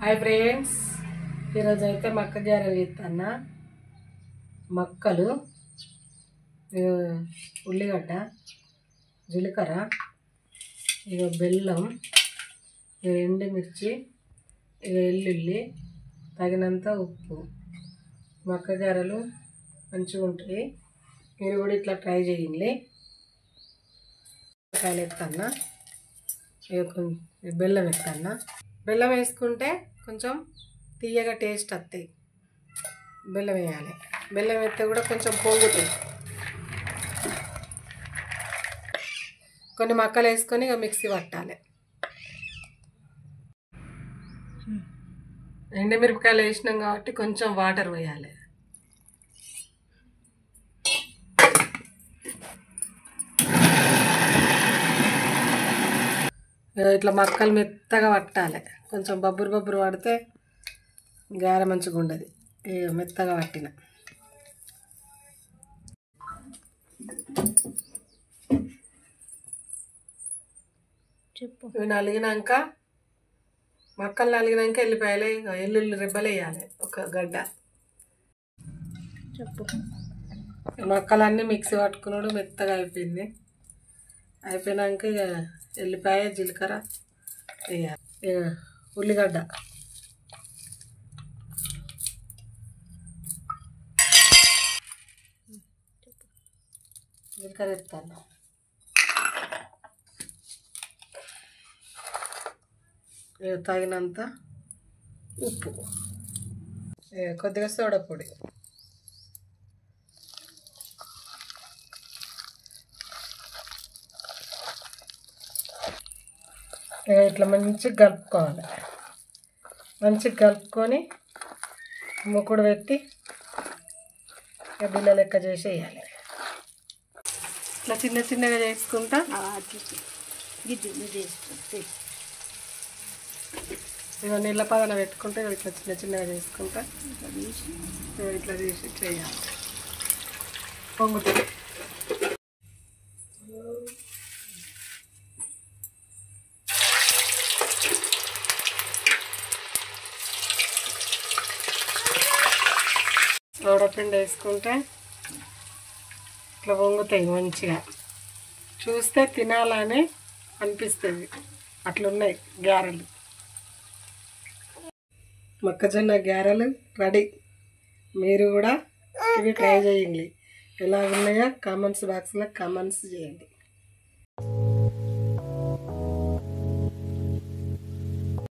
Hi friends, ఈరోజు అయితే మక్క గారెలు చేస్తాను. మక్కలు, ఉల్లిగడ్డ, జీలకర్ర, ఇక బెల్లం, ఎండుమిర్చి, ఇక వెల్లుల్లి, తగినంత ఉప్పు. మక్క గారెలు మంచిగా ఉంటాయి. మీరు కూడా ఇట్లా ట్రై చేయండి. కాయలు ఎత్తాను, బెల్లం ఎత్తాను. బెల్లం వేసుకుంటే కొంచెం తీయగా టేస్ట్ వస్తాయి. బెల్లం వేయాలి. బెల్లం వేస్తే కూడా కొంచెం పొంగుతాయి. కొన్ని మక్కలు వేసుకొని ఇక మిక్సీ పట్టాలి. ఎండుమిరపకాయలు వేసినాం కాబట్టి కొంచెం వాటర్ వేయాలి. ఇట్లా మక్కలు మెత్తగా పట్టాలి. కొంచెం బబ్బురు బబ్బురు పడితే గారె మంచిగా ఉండదు. మెత్తగా పట్టిన ఇవి నలిగినాక, మక్కలు నలిగినాక ఎల్లిపాయలు, ఎల్లుల్లి రెబ్బలు వేయాలి. ఒక గడ్డ మక్కలన్నీ మిక్సీ పట్టుకున్నాడు. మెత్తగా అయిపోయింది. అయిపోయినాక ఇక ఎల్లిపాయ, జీలకర్ర వేయాలి. ఉల్లిగడ్డ, జీలకర్ర ఎత్తాను. తగినంత ఉప్పు, కొద్దిగా సోడా పొడి, ఇట్లా మంచిగా కలుపుకోవాలి. మంచిగా కలుపుకొని ముక్కుడు పెట్టి బిల్ల లెక్క చేసి వేయాలి. ఇట్లా చిన్న చిన్నగా చేసుకుంటా ఇక నీళ్ళ పదన పెట్టుకుంటే ఇట్లా చిన్న చిన్నగా చేసుకుంటా ఇట్లా తీసి ఇట్లా వేయాలి. పొంగుతుంది. సోడాపిండి వేసుకుంటే ఇట్లా పొంగుతాయి. మంచిగా చూస్తే తినాలని అనిపిస్తుంది. అట్లున్నాయి గారెలు. మొక్కజొన్న గారెలు రెడీ. మీరు కూడా ఇవి ట్రై చేయండి. ఎలా ఉన్నాయో కామెంట్స్ బాక్స్లో కామెంట్స్ చేయండి.